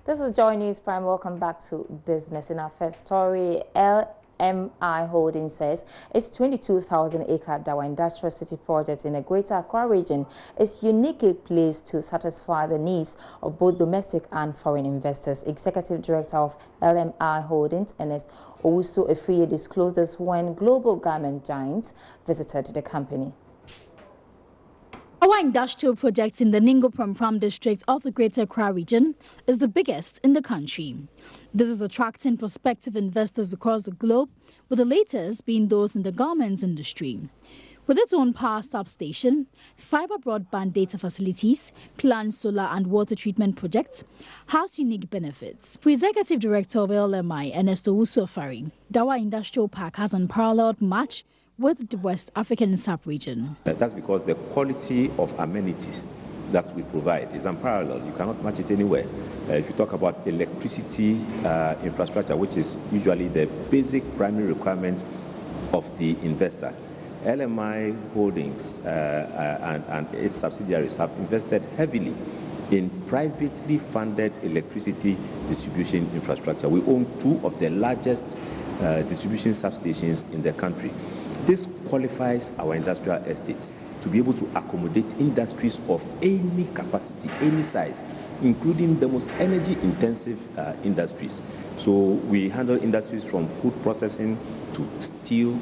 This is Joy News Prime. Welcome back to business. In our first story, LMI Holdings says its 22,000-acre Dawa Industrial City project in the Greater Accra region is uniquely placed to satisfy the needs of both domestic and foreign investors. Executive Director of LMI Holdings, Ernest Owusu-Efriye, disclosed this when global garment giants visited the company. Our industrial project in the Ningo Pram district of the Greater Accra region is the biggest in the country. This is attracting prospective investors across the globe, with the latest being those in the garments industry. With its own power substation, fiber broadband data facilities, planned solar and water treatment projects, has unique benefits. For Executive Director of LMI, Ernest Owusu-Efriye, Dawa Industrial Park has unparalleled match with the West African sub-region. That's because the quality of amenities that we provide is unparalleled. You cannot match it anywhere. If you talk about electricity infrastructure, which is usually the basic primary requirement of the investor, LMI Holdings and its subsidiaries have invested heavily in privately funded electricity distribution infrastructure. We own two of the largest distribution substations in the country. This qualifies our industrial estates to be able to accommodate industries of any capacity, any size, including the most energy-intensive industries. So we handle industries from food processing to steel,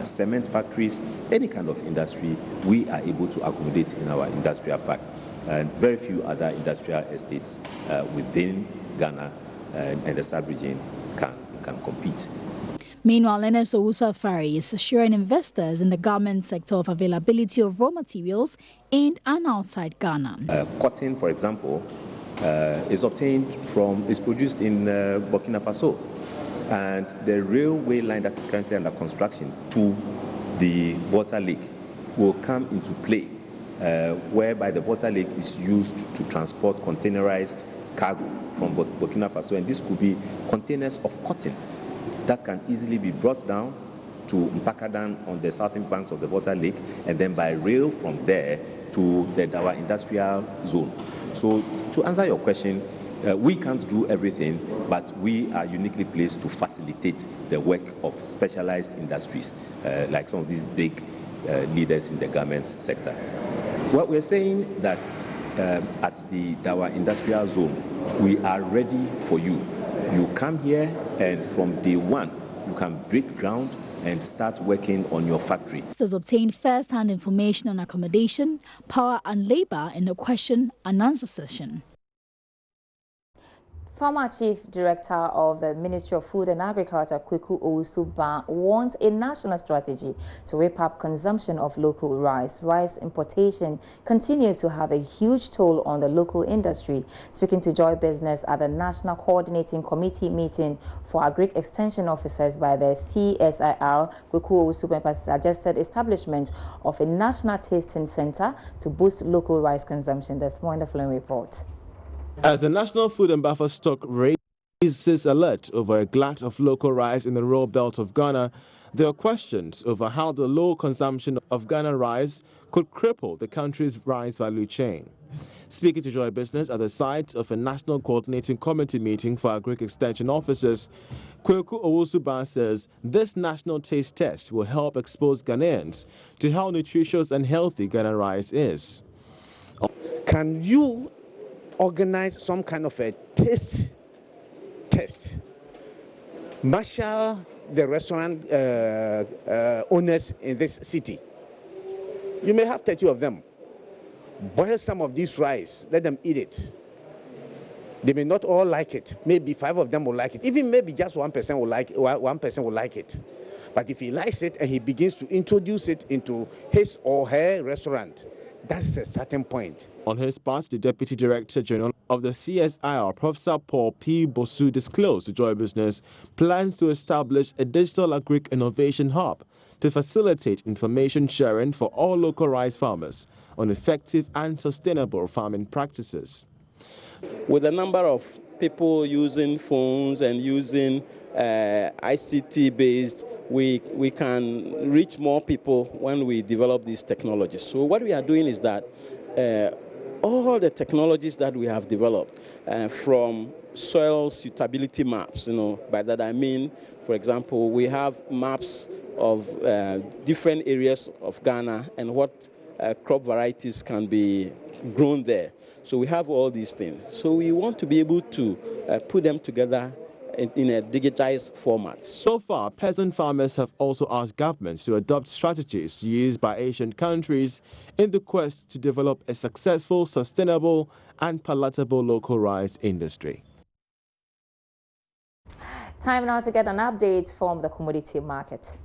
cement factories, any kind of industry we are able to accommodate in our industrial park. And very few other industrial estates within Ghana and the sub-region can compete. Meanwhile, Ernest Owusu-Efriye is assuring investors in the garment sector of availability of raw materials in and outside Ghana. Cotton, for example, is produced in Burkina Faso, and the railway line that is currently under construction to the Water Lake will come into play, whereby the Water Lake is used to transport containerized cargo from Burkina Faso, and this could be containers of cotton that can easily be brought down to Mpakadan on the southern banks of the Water Lake, and then by rail from there to the Dawa industrial zone. So to answer your question, we can't do everything, but we are uniquely placed to facilitate the work of specialized industries, like some of these big leaders in the garments sector. What we're saying that at the Dawa industrial zone, we are ready for you. You come here, and from day one, you can break ground and start working on your factory. Has obtained first-hand information on accommodation, power and labor in the question and answer session. Former Chief Director of the Ministry of Food and Agriculture, Kweku Owusu-Ban, wants a national strategy to ramp up consumption of local rice. Rice importation continues to have a huge toll on the local industry. Speaking to Joy Business at the National Coordinating Committee meeting for Agric Extension Officers by the CSIR, Kweku Owusu-Ban suggested establishment of a national tasting center to boost local rice consumption. There's more in the following report. As the National Food and Buffer Stock raises alert over a glut of local rice in the rural belt of Ghana, there are questions over how the low consumption of Ghana rice could cripple the country's rice value chain. Speaking to Joy Business at the site of a National Coordinating Committee meeting for Agric Extension Officers, Kweku Owusu-Ban says this national taste test will help expose Ghanaians to how nutritious and healthy Ghana rice is. Can you organize some kind of a taste test? Marshal the restaurant owners in this city. You may have 30 of them. Boil some of this rice, let them eat it. They may not all like it. Maybe 5 of them will like it. Even maybe just 1% will like it. 1% will like it. But if he likes it and he begins to introduce it into his or her restaurant, that's a certain point. On his part, the Deputy Director General of the CSIR, Professor Paul P. Bosu, disclosed to Joy Business plans to establish a digital agric innovation hub to facilitate information sharing for all local rice farmers on effective and sustainable farming practices. With a number of people using phones and using ICT-based, we can reach more people when we develop these technologies. So what we are doing is that all the technologies that we have developed, from soil suitability maps, by that I mean, for example, we have maps of different areas of Ghana and what crop varieties can be grown there. So we have all these things. So we want to be able to put them together in a digitized format. So far, peasant farmers have also asked governments to adopt strategies used by Asian countries in the quest to develop a successful, sustainable and palatable local rice industry. Time now to get an update from the commodity market.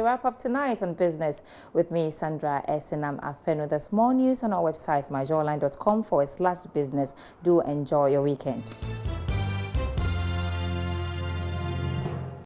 Wrap up tonight on Business with me, Sandra Esinam Afenu. There's more news on our website, myjoyline.com/business. Do enjoy your weekend.